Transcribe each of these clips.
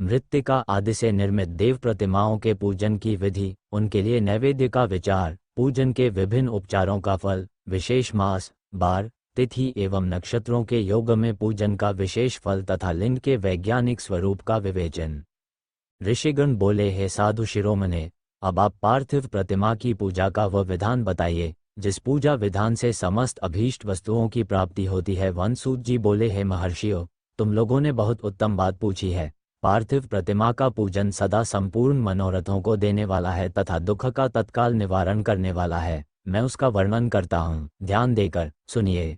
मृत्तिका आदि से निर्मित देव प्रतिमाओं के पूजन की विधि, उनके लिए नैवेद्य का विचार, पूजन के विभिन्न उपचारों का फल, विशेष मास, बार, तिथि एवं नक्षत्रों के योग में पूजन का विशेष फल तथा लिंग के वैज्ञानिक स्वरूप का विवेचन। ऋषिगण बोले, हे साधु शिरोमणे, अब आप पार्थिव प्रतिमा की पूजा का वह विधान बताइए जिस पूजा विधान से समस्त अभीष्ट वस्तुओं की प्राप्ति होती है। वनसूत जी बोले, हे महर्षियों, तुम लोगों ने बहुत उत्तम बात पूछी है। पार्थिव प्रतिमा का पूजन सदा संपूर्ण मनोरथों को देने वाला है तथा दुख का तत्काल निवारण करने वाला है। मैं उसका वर्णन करता हूँ, ध्यान देकर सुनिए।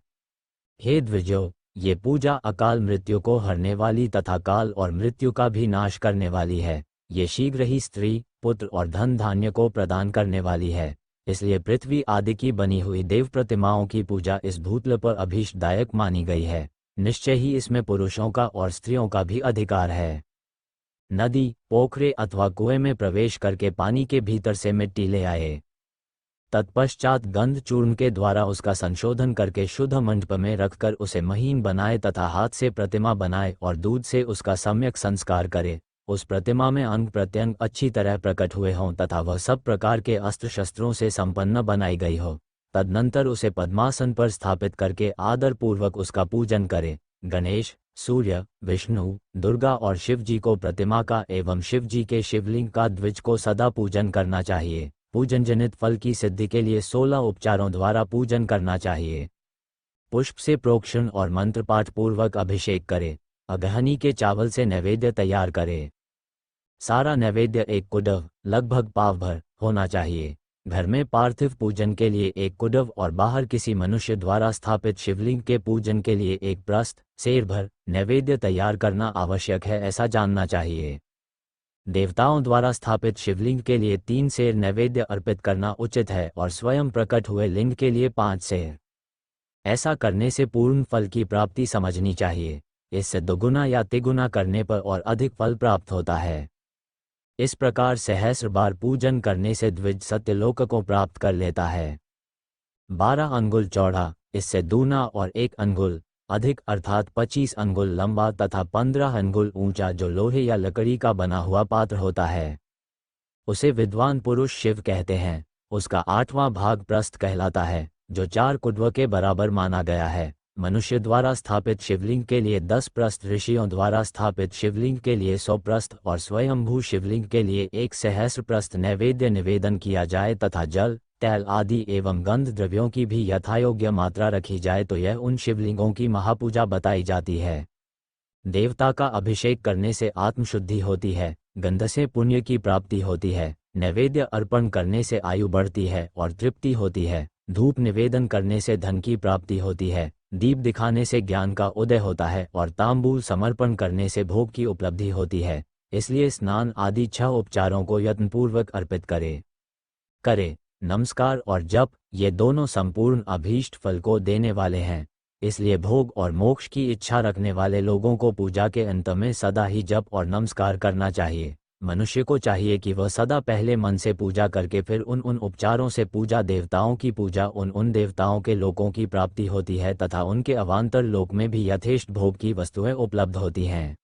हे द्विजो, ये पूजा अकाल मृत्यु को हरने वाली तथा काल और मृत्यु का भी नाश करने वाली है। ये शीघ्र ही स्त्री, पुत्र और धन धान्य को प्रदान करने वाली है। इसलिए पृथ्वी आदि की बनी हुई देव प्रतिमाओं की पूजा इस भूतल पर अभीष्टदायक मानी गई है। निश्चय ही इसमें पुरुषों का और स्त्रियों का भी अधिकार है। नदी, पोखरे अथवा कुएं में प्रवेश करके पानी के भीतर से मिट्टी ले आए। तत्पश्चात गंध चूर्ण के द्वारा उसका संशोधन करके शुद्ध मंडप में रखकर उसे महीन बनाए तथा हाथ से प्रतिमा बनाए और दूध से उसका सम्यक संस्कार करे। उस प्रतिमा में अंग प्रत्यंग अच्छी तरह प्रकट हुए हों तथा वह सब प्रकार के अस्त्र शस्त्रों से संपन्न बनाई गई हो। तदनंतर उसे पद्मासन पर स्थापित करके आदर पूर्वक उसका पूजन करे। गणेश, सूर्य, विष्णु, दुर्गा और शिव जी को प्रतिमा का एवं शिव जी के शिवलिंग का द्विज को सदा पूजन करना चाहिए। पूजन जनित फल की सिद्धि के लिए 16 उपचारों द्वारा पूजन करना चाहिए। पुष्प से प्रोक्षण और मंत्र पाठ पूर्वक अभिषेक करे। अगहनी के चावल से नैवेद्य तैयार करे। सारा नैवेद्य एक कुडव, लगभग पाव भर होना चाहिए। घर में पार्थिव पूजन के लिए एक कुडव और बाहर किसी मनुष्य द्वारा स्थापित शिवलिंग के पूजन के लिए एक प्रस्थ, सेर भर नैवेद्य तैयार करना आवश्यक है, ऐसा जानना चाहिए। देवताओं द्वारा स्थापित शिवलिंग के लिए 3 सेर नैवेद्य अर्पित करना उचित है और स्वयं प्रकट हुए लिंग के लिए 5 सेर। ऐसा करने से पूर्ण फल की प्राप्ति समझनी चाहिए। इससे दोगुना या तिगुना करने पर और अधिक फल प्राप्त होता है। इस प्रकार सहस्र बार पूजन करने से द्विज सत्यलोक को प्राप्त कर लेता है। 12 अंगुल चौड़ा, इससे दूना और 1 अंगुल अधिक अर्थात 25 अंगुल लंबा तथा 15 अंगुल ऊंचा जो लोहे या लकड़ी का बना हुआ पात्र होता है, उसे विद्वान पुरुष शिव कहते हैं। उसका 8वां भाग प्रस्थ कहलाता है, जो 4 कुडव के बराबर माना गया है। मनुष्य द्वारा स्थापित शिवलिंग के लिए 10 प्रस्थ, ऋषियों द्वारा स्थापित शिवलिंग के लिए 100 प्रस्थ और स्वयंभू शिवलिंग के लिए 1 सहस्र प्रस्थ नैवेद्य निवेदन किया जाए तथा जल, तैल आदि एवं गंध द्रव्यों की भी यथायोग्य मात्रा रखी जाए तो यह उन शिवलिंगों की महापूजा बताई जाती है। देवता का अभिषेक करने से आत्मशुद्धि होती है, गंध से पुण्य की प्राप्ति होती है, नैवेद्य अर्पण करने से आयु बढ़ती है और तृप्ति होती है, धूप निवेदन करने से धन की प्राप्ति होती है, दीप दिखाने से ज्ञान का उदय होता है और तांबूल समर्पण करने से भोग की उपलब्धि होती है। इसलिए स्नान आदि 6 उपचारों को यत्नपूर्वक अर्पित करे। नमस्कार और जप, ये दोनों संपूर्ण अभीष्ट फल को देने वाले हैं। इसलिए भोग और मोक्ष की इच्छा रखने वाले लोगों को पूजा के अंत में सदा ही जप और नमस्कार करना चाहिए। मनुष्य को चाहिए कि वह सदा पहले मन से पूजा करके फिर उन उपचारों से पूजा देवताओं की पूजा उन देवताओं के लोकों की प्राप्ति होती है तथा उनके अवांतर लोक में भी यथेष्ट भोग की वस्तुएं उपलब्ध होती हैं।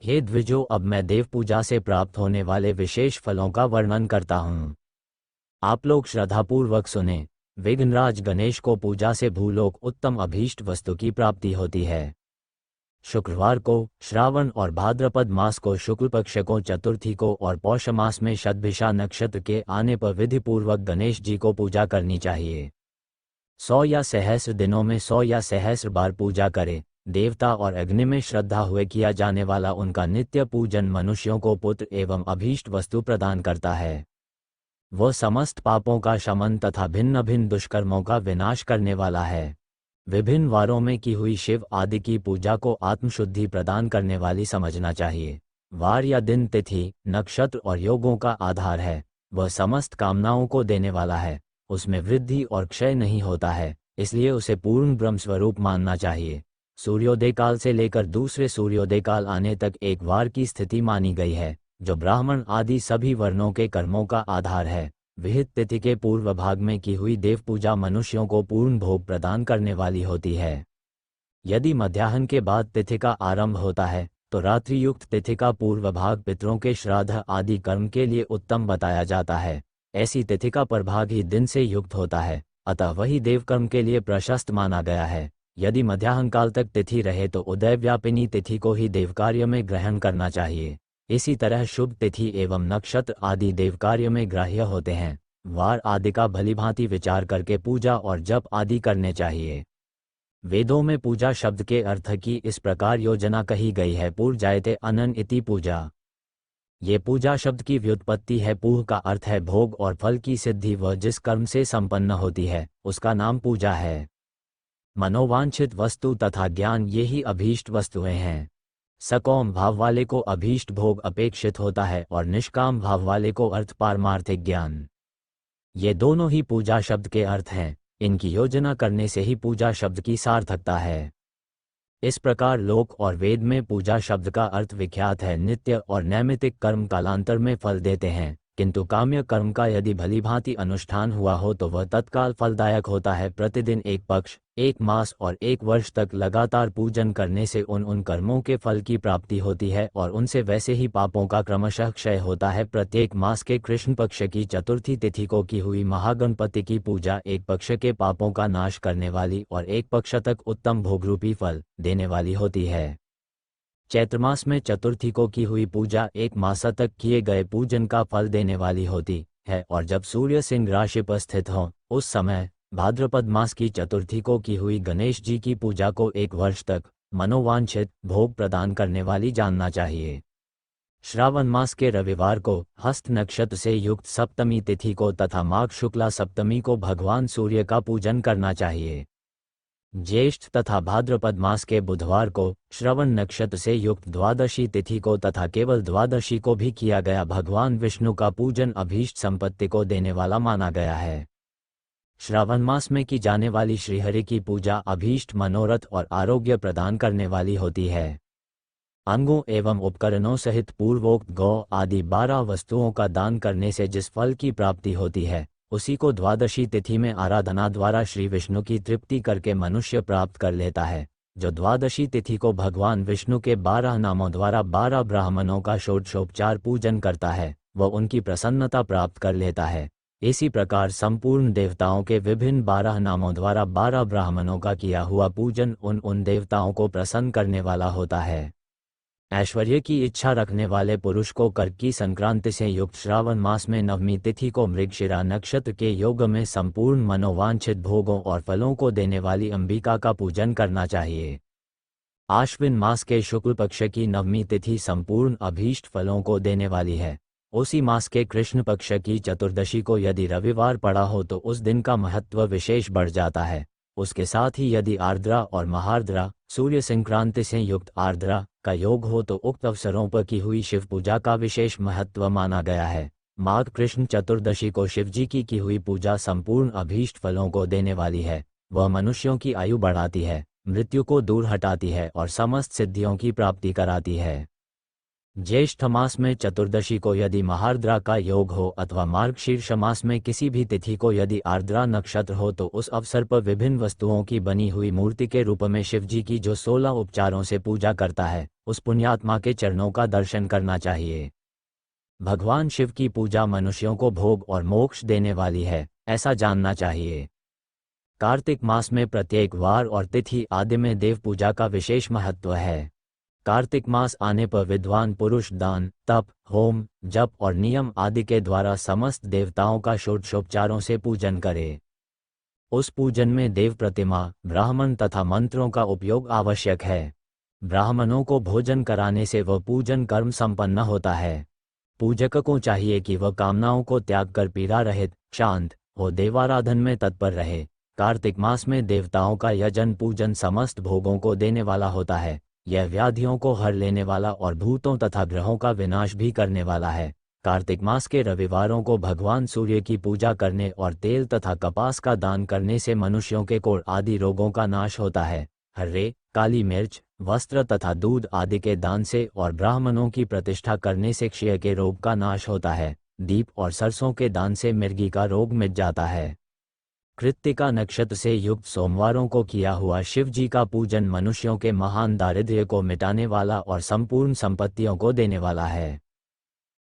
हे द्विजो, अब मैं देव पूजा से प्राप्त होने वाले विशेष फलों का वर्णन करता हूँ। आप लोग श्रद्धापूर्वक सुने। विघ्नराज गणेश को पूजा से भूलोक उत्तम अभीष्ट वस्तु की प्राप्ति होती है। शुक्रवार को, श्रावण और भाद्रपद मास को, शुक्ल पक्ष को, चतुर्थी को और पौष मास में शतभिषा नक्षत्र के आने पर विधि पूर्वक गणेश जी को पूजा करनी चाहिए। 100 या सहस्र दिनों में 100 या सहस्र बार पूजा करे। देवता और अग्नि में श्रद्धा हुए किया जाने वाला उनका नित्य पूजन मनुष्यों को पुत्र एवं अभीष्ट वस्तु प्रदान करता है। वह समस्त पापों का शमन तथा भिन्न भिन्न दुष्कर्मों का विनाश करने वाला है। विभिन्न वारों में की हुई शिव आदि की पूजा को आत्मशुद्धि प्रदान करने वाली समझना चाहिए। वार या दिन, तिथि, नक्षत्र और योगों का आधार है। वह समस्त कामनाओं को देने वाला है। उसमें वृद्धि और क्षय नहीं होता है, इसलिए उसे पूर्ण ब्रह्म स्वरूप मानना चाहिए। सूर्योदय काल से लेकर दूसरे सूर्योदय काल आने तक एक वार की स्थिति मानी गई है, जो ब्राह्मण आदि सभी वर्णों के कर्मों का आधार है। विहित तिथि के पूर्व भाग में की हुई देव पूजा मनुष्यों को पूर्ण भोग प्रदान करने वाली होती है। यदि मध्याह्न के बाद तिथि का आरंभ होता है तो रात्रि युक्त तिथि का पूर्व भाग पितरों के श्राद्ध आदि कर्म के लिए उत्तम बताया जाता है। ऐसी तिथि का प्रभाग ही दिन से युक्त होता है, अतः वही देवकर्म के लिए प्रशस्त माना गया है। यदि मध्याह्न काल तक तिथि रहे तो उदय व्यापिनी तिथि को ही देवकार्य में ग्रहण करना चाहिए। इसी तरह शुभ तिथि एवं नक्षत्र आदि देवकार्य में ग्राह्य होते हैं। वार आदि का भलीभांति विचार करके पूजा और जप आदि करने चाहिए। वेदों में पूजा शब्द के अर्थ की इस प्रकार योजना कही गई है, पूर्जायते अनन इति पूजा। ये पूजा शब्द की व्युत्पत्ति है। पूह का अर्थ है भोग और फल की सिद्धि, वह जिस कर्म से संपन्न होती है उसका नाम पूजा है। मनोवांछित वस्तु तथा ज्ञान ये ही अभीष्ट वस्तुएं हैं। सकौम भाव वाले को अभीष्ट भोग अपेक्षित होता है और निष्काम भाव वाले को अर्थ पारमार्थिक ज्ञान। ये दोनों ही पूजा शब्द के अर्थ हैं। इनकी योजना करने से ही पूजा शब्द की सार्थकता है। इस प्रकार लोक और वेद में पूजा शब्द का अर्थ विख्यात है। नित्य और नैमित्तिक कर्म कालांतर में फल देते हैं, किंतु काम्य कर्म का यदि भलीभांति अनुष्ठान हुआ हो तो वह तत्काल फलदायक होता है। प्रतिदिन एक पक्ष, एक मास और एक वर्ष तक लगातार पूजन करने से उन कर्मों के फल की प्राप्ति होती है और उनसे वैसे ही पापों का क्रमशः क्षय होता है। प्रत्येक मास के कृष्ण पक्ष की चतुर्थी तिथि को की हुई महागणपति की पूजा एक पक्ष के पापों का नाश करने वाली और एक पक्ष तक उत्तम भोगरूपी फल देने वाली होती है। चैत्र मास में चतुर्थी को की हुई पूजा एक मास तक किए गए पूजन का फल देने वाली होती है, और जब सूर्य सिंह राशि पर स्थित हो उस समय भाद्रपद मास की चतुर्थी को की हुई गणेश जी की पूजा को एक वर्ष तक मनोवांछित भोग प्रदान करने वाली जानना चाहिए। श्रावण मास के रविवार को हस्त नक्षत्र से युक्त सप्तमी तिथि को तथा माघ शुक्ला सप्तमी को भगवान सूर्य का पूजन करना चाहिए। ज्येष्ठ तथा भाद्रपद मास के बुधवार को श्रवण नक्षत्र से युक्त द्वादशी तिथि को तथा केवल द्वादशी को भी किया गया भगवान विष्णु का पूजन अभीष्ट संपत्ति को देने वाला माना गया है। श्रावण मास में की जाने वाली श्रीहरि की पूजा अभीष्ट मनोरथ और आरोग्य प्रदान करने वाली होती है। अंगों एवं उपकरणों सहित पूर्वोक्त गौ आदि 12 वस्तुओं का दान करने से जिस फल की प्राप्ति होती है उसी को द्वादशी तिथि में आराधना द्वारा श्री विष्णु की तृप्ति करके मनुष्य प्राप्त कर लेता है। जो द्वादशी तिथि को भगवान विष्णु के 12 नामों द्वारा 12 ब्राह्मणों का षोडशोपचार पूजन करता है वह उनकी प्रसन्नता प्राप्त कर लेता है। इसी प्रकार संपूर्ण देवताओं के विभिन्न 12 नामों द्वारा 12 ब्राह्मणों का किया हुआ पूजन उन देवताओं को प्रसन्न करने वाला होता है। ऐश्वर्य की इच्छा रखने वाले पुरुष को कर्क की संक्रांति से युक्त श्रावण मास में नवमी तिथि को मृगशिरा नक्षत्र के योग में संपूर्ण मनोवांछित भोगों और फलों को देने वाली अंबिका का पूजन करना चाहिए। आश्विन मास के शुक्ल पक्ष की नवमी तिथि संपूर्ण अभीष्ट फलों को देने वाली है। उसी मास के कृष्ण पक्ष की चतुर्दशी को यदि रविवार पड़ा हो तो उस दिन का महत्व विशेष बढ़ जाता है। उसके साथ ही यदि आर्द्रा और महार्द्रा सूर्य संक्रांति से युक्त आर्द्रा का योग हो तो उक्त अवसरों पर की हुई शिव पूजा का विशेष महत्व माना गया है। माघ कृष्ण चतुर्दशी को शिवजी की हुई पूजा संपूर्ण अभीष्ट फलों को देने वाली है। वह मनुष्यों की आयु बढ़ाती है, मृत्यु को दूर हटाती है और समस्त सिद्धियों की प्राप्ति कराती है। ज्येष्ठ मास में चतुर्दशी को यदि महार्द्रा का योग हो अथवा मार्गशीर्ष मास में किसी भी तिथि को यदि आर्द्रा नक्षत्र हो तो उस अवसर पर विभिन्न वस्तुओं की बनी हुई मूर्ति के रूप में शिवजी की जो 16 उपचारों से पूजा करता है उस पुण्यात्मा के चरणों का दर्शन करना चाहिए। भगवान शिव की पूजा मनुष्यों को भोग और मोक्ष देने वाली है, ऐसा जानना चाहिए। कार्तिक मास में प्रत्येक वार और तिथि आदि में देव पूजा का विशेष महत्व है। कार्तिक मास आने पर विद्वान पुरुष दान, तप, होम, जप और नियम आदि के द्वारा समस्त देवताओं का षोडशोपचारों से पूजन करे। उस पूजन में देव प्रतिमा, ब्राह्मण तथा मंत्रों का उपयोग आवश्यक है। ब्राह्मणों को भोजन कराने से वह पूजन कर्म संपन्न होता है। पूजक को चाहिए कि वह कामनाओं को त्याग कर पीड़ा रहित, शांत हो देवाराधन में तत्पर रहे। कार्तिक मास में देवताओं का यजन पूजन समस्त भोगों को देने वाला होता है। यह व्याधियों को हर लेने वाला और भूतों तथा ग्रहों का विनाश भी करने वाला है। कार्तिक मास के रविवारों को भगवान सूर्य की पूजा करने और तेल तथा कपास का दान करने से मनुष्यों के कोढ़ आदि रोगों का नाश होता है। हर्रे, काली मिर्च, वस्त्र तथा दूध आदि के दान से और ब्राह्मणों की प्रतिष्ठा करने से क्षय के रोग का नाश होता है। दीप और सरसों के दान से मिर्गी का रोग मिट जाता है। कृत्तिका नक्षत्र से युक्त सोमवारों को किया हुआ शिव जी का पूजन मनुष्यों के महान दारिद्र्य को मिटाने वाला और संपूर्ण संपत्तियों को देने वाला है।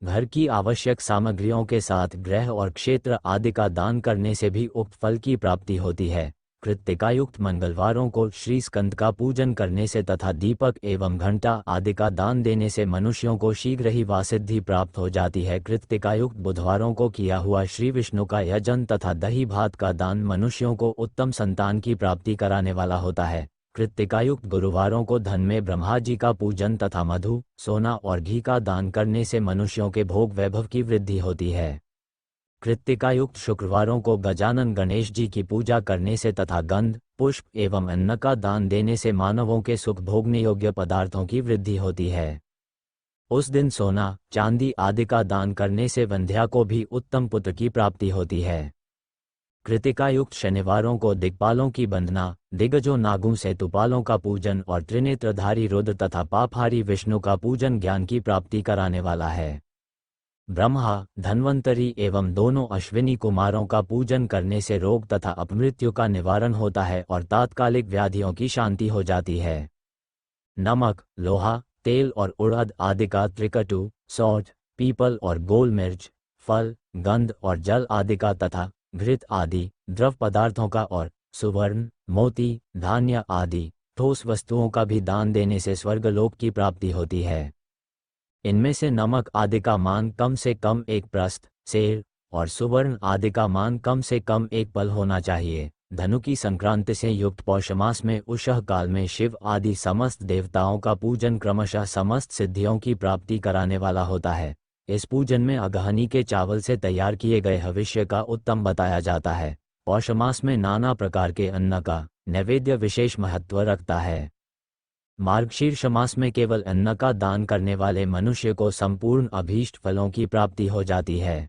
घर की आवश्यक सामग्रियों के साथ ग्रह और क्षेत्र आदि का दान करने से भी उक्त फल की प्राप्ति होती है। कृत्तिकायुक्त मंगलवारों को श्री स्कंद का पूजन करने से तथा दीपक एवं घंटा आदि का दान देने से मनुष्यों को शीघ्र ही वासिद्धि प्राप्त हो जाती है। कृत्तिकायुक्त बुधवारों को किया हुआ श्री विष्णु का यजन तथा दही भात का दान मनुष्यों को उत्तम संतान की प्राप्ति कराने वाला होता है। कृत्तिकायुक्त गुरुवारों को धन में ब्रह्मा जी का पूजन तथा मधु, सोना और घी का दान करने से मनुष्यों के भोग वैभव की वृद्धि होती है। कृत्तिकायुक्त शुक्रवारों को गजानन गणेश जी की पूजा करने से तथा गंध, पुष्प एवं अन्न का दान देने से मानवों के सुख भोगने योग्य पदार्थों की वृद्धि होती है। उस दिन सोना, चांदी आदि का दान करने से वंध्या को भी उत्तम पुत्र की प्राप्ति होती है। कृत्तिकायुक्त शनिवारों को दिक्पालों की वंदना, दिग्गजों नागों सेतुपालों का पूजन और त्रिनेत्रधारी रुद्र तथा पापहारी विष्णु का पूजन ज्ञान की प्राप्ति कराने वाला है। ब्रह्मा, धन्वंतरी एवं दोनों अश्विनी कुमारों का पूजन करने से रोग तथा अपमृत्यु का निवारण होता है और तात्कालिक व्याधियों की शांति हो जाती है। नमक, लोहा, तेल और उड़द आदि का त्रिकटु, सौंठ, पीपल और गोल मिर्च, फल, गंध और जल आदि का तथा घृत आदि द्रव पदार्थों का और सुवर्ण, मोती, धान्य आदि ठोस वस्तुओं का भी दान देने से स्वर्गलोक की प्राप्ति होती है। इनमें से नमक आदि का मान कम से कम 1 प्रस्थ, सेर और सुवर्ण आदि का मान कम से कम 1 पल होना चाहिए। धनु की संक्रांति से युक्त पौष मास में उषः काल में शिव आदि समस्त देवताओं का पूजन क्रमशः समस्त सिद्धियों की प्राप्ति कराने वाला होता है। इस पूजन में अगहनी के चावल से तैयार किए गए हविष्य का उत्तम बताया जाता है। पौष मास में नाना प्रकार के अन्न का नैवेद्य विशेष महत्व रखता है। मार्गशीर्ष मास में केवल अन्न का दान करने वाले मनुष्य को संपूर्ण अभीष्ट फलों की प्राप्ति हो जाती है।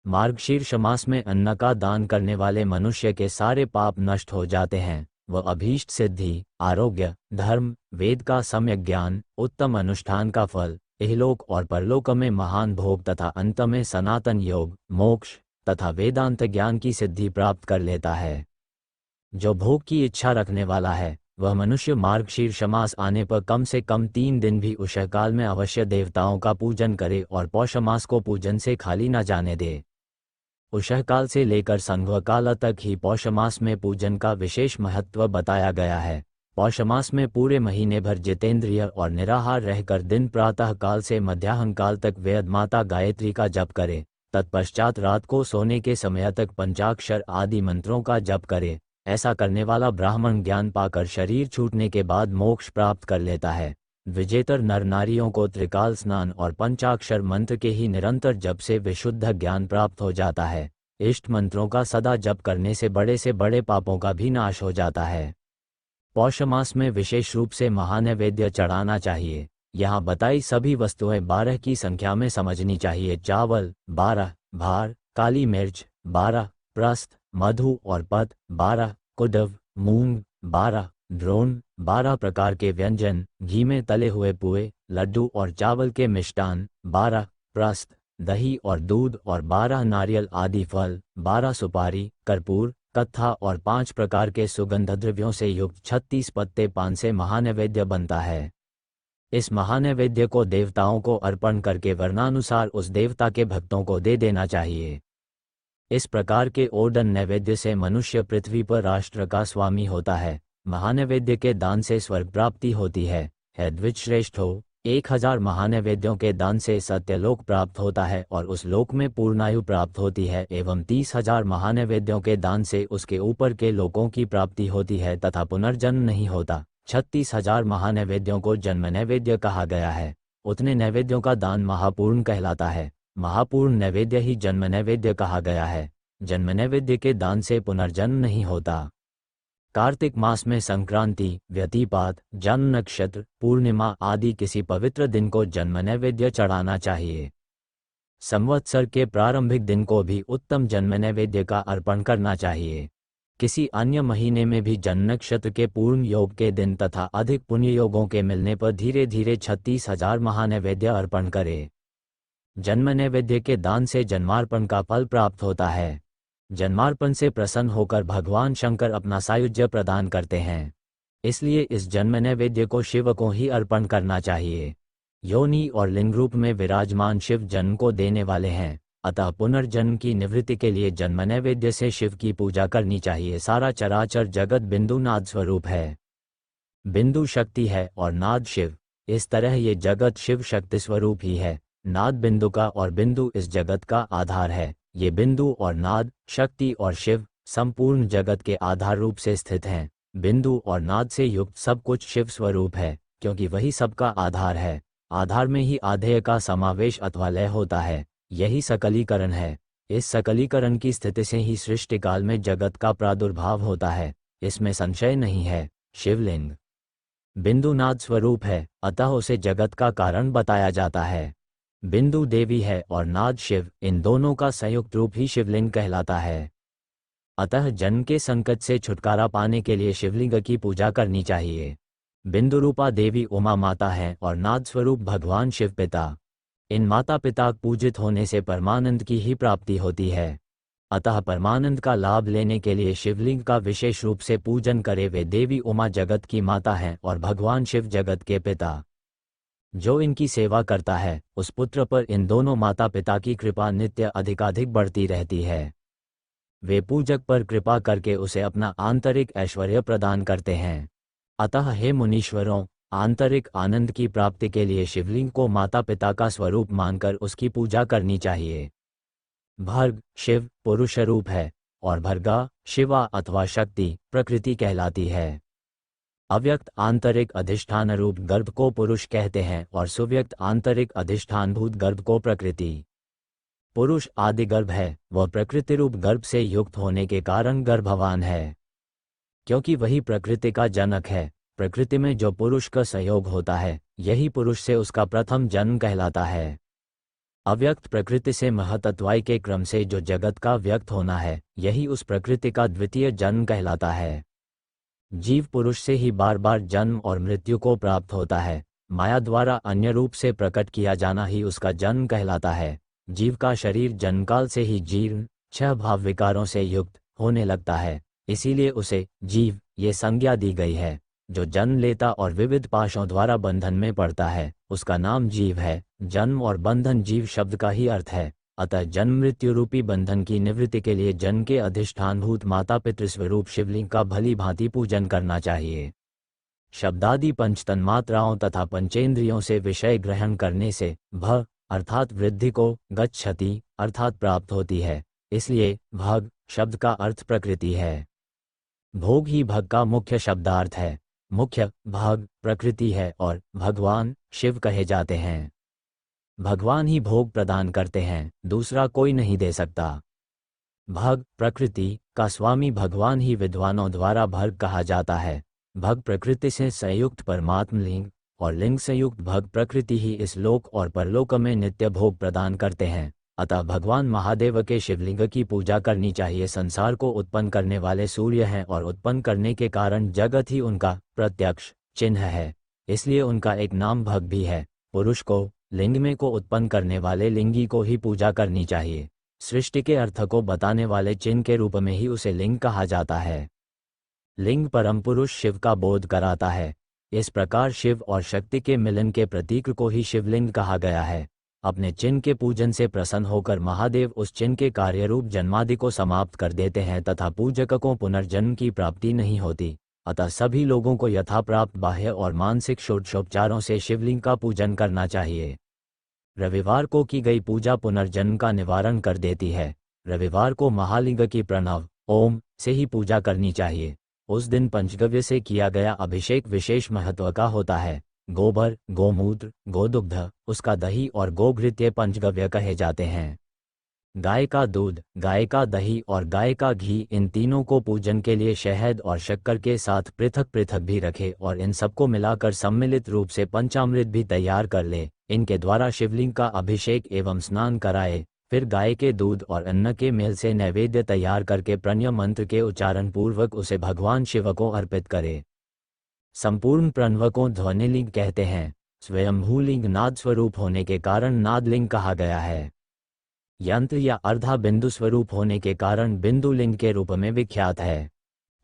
मार्गशीर्ष मास में अन्न का दान करने वाले मनुष्य के सारे पाप नष्ट हो जाते हैं। वह अभीष्ट सिद्धि, आरोग्य, धर्म, वेद का सम्यक ज्ञान, उत्तम अनुष्ठान का फल, इहलोक और परलोक में महान भोग तथा अंत में सनातन योग, मोक्ष तथा वेदांत ज्ञान की सिद्धि प्राप्त कर लेता है। जो भोग की इच्छा रखने वाला है वह मनुष्य मार्गशीर्ष मास आने पर कम से कम 3 दिन भी उषः काल में अवश्य देवताओं का पूजन करे और पौष मास को पूजन से खाली न जाने दे। उषः काल से लेकर संध्या काल तक ही पौष मास में पूजन का विशेष महत्व बताया गया है। पौष मास में पूरे महीने भर जितेंद्रिय और निराहार रहकर दिन प्रातः काल से मध्याह्न काल तक वेद माता गायत्री का जप करे। तत्पश्चात रात को सोने के समय तक पंचाक्षर आदि मंत्रों का जप करे। ऐसा करने वाला ब्राह्मण ज्ञान पाकर शरीर छूटने के बाद मोक्ष प्राप्त कर लेता है। विजेतर नर नारियों को त्रिकाल स्नान और पंचाक्षर मंत्र के ही निरंतर जप से विशुद्ध ज्ञान प्राप्त हो जाता है। इष्ट मंत्रों का सदा जप करने से बड़े पापों का भी नाश हो जाता है। पौष मास में विशेष रूप से महानैवेद्य चढ़ाना चाहिए। यहाँ बताई सभी वस्तुएं 12 की संख्या में समझनी चाहिए। चावल 12, भार, काली मिर्च 12, प्रस्थ, मधु और पत 12, कुडव, मूंग 12, ड्रोन 12 प्रकार के व्यंजन, घी में तले हुए पुए, लड्डू और चावल के मिष्टान 12, प्रस्थ, दही और दूध और 12 नारियल आदि फल, 12 सुपारी, कर्पूर, कत्था और 5 प्रकार के सुगंध द्रव्यों से युक्त 36 पत्ते पान से महानैवेद्य बनता है। इस महानैवेद्य को देवताओं को अर्पण करके वर्णानुसार उस देवता के भक्तों को दे देना चाहिए। इस प्रकार के ओडन नैवेद्य से मनुष्य पृथ्वी पर राष्ट्र का स्वामी होता है। महानैवेद्य के दान से स्वर्ग प्राप्ति होती है। द्विजश्रेष्ठ हो, 1000 महानैवेद्यों के दान से सत्यलोक प्राप्त होता है और उस लोक में पूर्णायु प्राप्त होती है एवं 30,000 महानैवेद्यों के दान से उसके ऊपर के लोकों की प्राप्ति होती है तथा पुनर्जन्म नहीं होता। 36,000 महानैवेद्यों को जन्म नैवेद्य कहा गया है। उतने नैवेद्यों का दान महापूर्ण कहलाता है। महापूर्ण नैवेद्य ही जन्म नैवेद्य कहा गया है। जन्म नैवेद्य के दान से पुनर्जन्म नहीं होता। कार्तिक मास में संक्रांति, व्यतिपात, जन्म नक्षत्र, पूर्णिमा आदि किसी पवित्र दिन को जन्म नैवेद्य चढ़ाना चाहिए। संवत्सर के प्रारंभिक दिन को भी उत्तम जन्म नैवेद्य का अर्पण करना चाहिए। किसी अन्य महीने में भी जन्म नक्षत्र के पूर्ण योग के दिन तथा अधिक पुण्य योगों के मिलने पर धीरे धीरे 36,000 महानैवेद्य अर्पण करे। जन्म नैवेद्य के दान से जन्मार्पण का फल प्राप्त होता है। जन्मार्पण से प्रसन्न होकर भगवान शंकर अपना सायुज्य प्रदान करते हैं। इसलिए इस जन्म नैवेद्य को शिव को ही अर्पण करना चाहिए। योनि और लिंग रूप में विराजमान शिव जन्म को देने वाले हैं, अतः पुनर्जन्म की निवृत्ति के लिए जन्म नैवेद्य से शिव की पूजा करनी चाहिए। सारा चराचर जगत बिंदु नाद स्वरूप है। बिंदु शक्ति है और नाद शिव। इस तरह ये जगत शिव शक्ति स्वरूप ही है। नाद बिंदु का और बिंदु इस जगत का आधार है। ये बिंदु और नाद, शक्ति और शिव संपूर्ण जगत के आधार रूप से स्थित हैं। बिंदु और नाद से युक्त सब कुछ शिव स्वरूप है, क्योंकि वही सबका आधार है। आधार में ही आधेय का समावेश अथवा लय होता है, यही सकलीकरण है। इस सकलीकरण की स्थिति से ही सृष्टि काल में जगत का प्रादुर्भाव होता है, इसमें संशय नहीं है। शिवलिंग बिंदु नाद स्वरूप है, अतः उसे जगत का कारण बताया जाता है। बिंदु देवी है और नाद शिव, इन दोनों का संयुक्त रूप ही शिवलिंग कहलाता है। अतः जन्म के संकट से छुटकारा पाने के लिए शिवलिंग की पूजा करनी चाहिए। बिंदु रूपा देवी उमा माता है और नाद स्वरूप भगवान शिव पिता। इन माता पिता पूजित होने से परमानंद की ही प्राप्ति होती है। अतः परमानंद का लाभ लेने के लिए शिवलिंग का विशेष रूप से पूजन करे। वे देवी उमा जगत की माता हैं और भगवान शिव जगत के पिता। जो इनकी सेवा करता है उस पुत्र पर इन दोनों माता पिता की कृपा नित्य अधिकाधिक बढ़ती रहती है। वे पूजक पर कृपा करके उसे अपना आंतरिक ऐश्वर्य प्रदान करते हैं। अतः हे मुनीश्वरों, आंतरिक आनंद की प्राप्ति के लिए शिवलिंग को माता पिता का स्वरूप मानकर उसकी पूजा करनी चाहिए। भर्ग शिव पुरुष रूप है और भर्गा शिवा अथवा शक्ति प्रकृति कहलाती है। अव्यक्त आंतरिक अधिष्ठान रूप गर्भ को पुरुष कहते हैं और सुव्यक्त आंतरिक अधिष्ठानभूत गर्भ को प्रकृति। पुरुष आदि गर्भ है, वह प्रकृति रूप गर्भ से युक्त होने के कारण गर्भवान है, क्योंकि वही प्रकृति का जनक है। प्रकृति में जो पुरुष का सहयोग होता है, यही पुरुष से उसका प्रथम जन्म कहलाता है। अव्यक्त प्रकृति से महतत्वाय के क्रम से जो जगत का व्यक्त होना है, यही उस प्रकृति का द्वितीय जन्म कहलाता है। जीव पुरुष से ही बार बार जन्म और मृत्यु को प्राप्त होता है। माया द्वारा अन्य रूप से प्रकट किया जाना ही उसका जन्म कहलाता है। जीव का शरीर जन्मकाल से ही जीर्ण 6 भाव विकारों से युक्त होने लगता है, इसीलिए उसे जीव ये संज्ञा दी गई है। जो जन्म लेता और विविध पाशों द्वारा बंधन में पड़ता है, उसका नाम जीव है। जन्म और बंधन जीव शब्द का ही अर्थ है। अतः जन्म मृत्यु रूपी बंधन की निवृत्ति के लिए जन्म के अधिष्ठानभूत माता पितृस्वरूप शिवलिंग का भली भांति पूजन करना चाहिए। शब्दादि पंच तन्मात्राओं तथा पंचेंद्रियों से विषय ग्रहण करने से भ अर्थात वृद्धि को, गच्छति अर्थात प्राप्त होती है, इसलिए भग शब्द का अर्थ प्रकृति है। भोग ही भग का मुख्य शब्दार्थ है। मुख्य भग प्रकृति है और भगवान शिव कहे जाते हैं। भगवान ही भोग प्रदान करते हैं, दूसरा कोई नहीं दे सकता। भग प्रकृति का स्वामी भगवान ही विद्वानों द्वारा भर्ग कहा जाता है। भग प्रकृति से संयुक्त परमात्म लिंग और लिंग संयुक्त भग प्रकृति ही इस लोक और परलोक में नित्य भोग प्रदान करते हैं। अतः भगवान महादेव के शिवलिंग की पूजा करनी चाहिए। संसार को उत्पन्न करने वाले सूर्य हैं और उत्पन्न करने के कारण जगत ही उनका प्रत्यक्ष चिन्ह है, इसलिए उनका एक नाम भग भी है। पुरुष को, लिंग में को उत्पन्न करने वाले लिंगी को ही पूजा करनी चाहिए। सृष्टि के अर्थ को बताने वाले चिन्ह के रूप में ही उसे लिंग कहा जाता है। लिंग परम पुरुष शिव का बोध कराता है। इस प्रकार शिव और शक्ति के मिलन के प्रतीक को ही शिवलिंग कहा गया है। अपने चिन्ह के पूजन से प्रसन्न होकर महादेव उस चिन्ह के कार्यरूप जन्मादि को समाप्त कर देते हैं तथा पूजक को पुनर्जन्म की प्राप्ति नहीं होती। अतः सभी लोगों को यथाप्राप्त बाह्य और मानसिक षोडशोपचारों से शिवलिंग का पूजन करना चाहिए। रविवार को की गई पूजा पुनर्जन्म का निवारण कर देती है। रविवार को महालिंग की प्रणव ओम से ही पूजा करनी चाहिए। उस दिन पंचगव्य से किया गया अभिषेक विशेष महत्व का होता है। गोबर, गोमूत्र, गोदुग्ध, उसका दही और गोघृत पंचगव्य कहे जाते हैं। गाय का दूध, गाय का दही और गाय का घी, इन तीनों को पूजन के लिए शहद और शक्कर के साथ पृथक पृथक भी रखे और इन सबको मिलाकर सम्मिलित रूप से पंचामृत भी तैयार कर ले। इनके द्वारा शिवलिंग का अभिषेक एवं स्नान कराए। फिर गाय के दूध और अन्न के मेल से नैवेद्य तैयार करके प्रणय मंत्र के उच्चारण पूर्वक उसे भगवान शिव को अर्पित करे। संपूर्ण प्रणव को ध्वनिलिंग कहते हैं। स्वयंभू लिंग नाद स्वरूप होने के कारण नादलिंग कहा गया है। यंत्र या अर्धा बिंदु स्वरूप होने के कारण बिंदु लिंग के रूप में विख्यात है।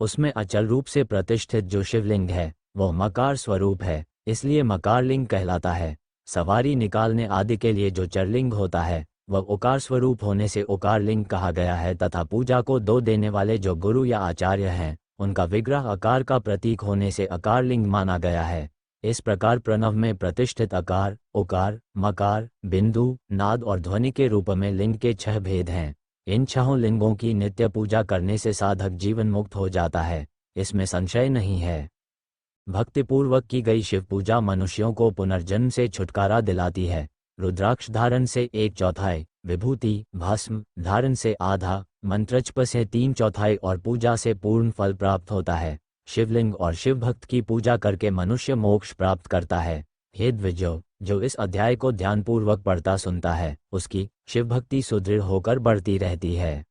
उसमें अचल रूप से प्रतिष्ठित जो शिवलिंग है वह मकार स्वरूप है, इसलिए मकार लिंग कहलाता है। सवारी निकालने आदि के लिए जो चरलिंग होता है वह उकार स्वरूप होने से उकार लिंग कहा गया है, तथा पूजा को दो देने वाले जो गुरु या आचार्य हैं उनका विग्रह अकार का प्रतीक होने से अकार लिंग माना गया है। इस प्रकार प्रणव में प्रतिष्ठित अकार, उकार, मकार, बिंदु, नाद और ध्वनि के रूप में लिंग के 6 भेद हैं। इन 6 लिंगों की नित्य पूजा करने से साधक जीवन मुक्त हो जाता है, इसमें संशय नहीं है। भक्तिपूर्वक की गई शिव पूजा मनुष्यों को पुनर्जन्म से छुटकारा दिलाती है। रुद्राक्ष धारण से 1/4, विभूति भस्म धारण से आधा, मंत्रजप से 3/4 और पूजा से पूर्ण फल प्राप्त होता है। शिवलिंग और शिव भक्त की पूजा करके मनुष्य मोक्ष प्राप्त करता है। हे द्विजो, जो इस अध्याय को ध्यानपूर्वक पढ़ता सुनता है उसकी शिव भक्ति सुदृढ़ होकर बढ़ती रहती है।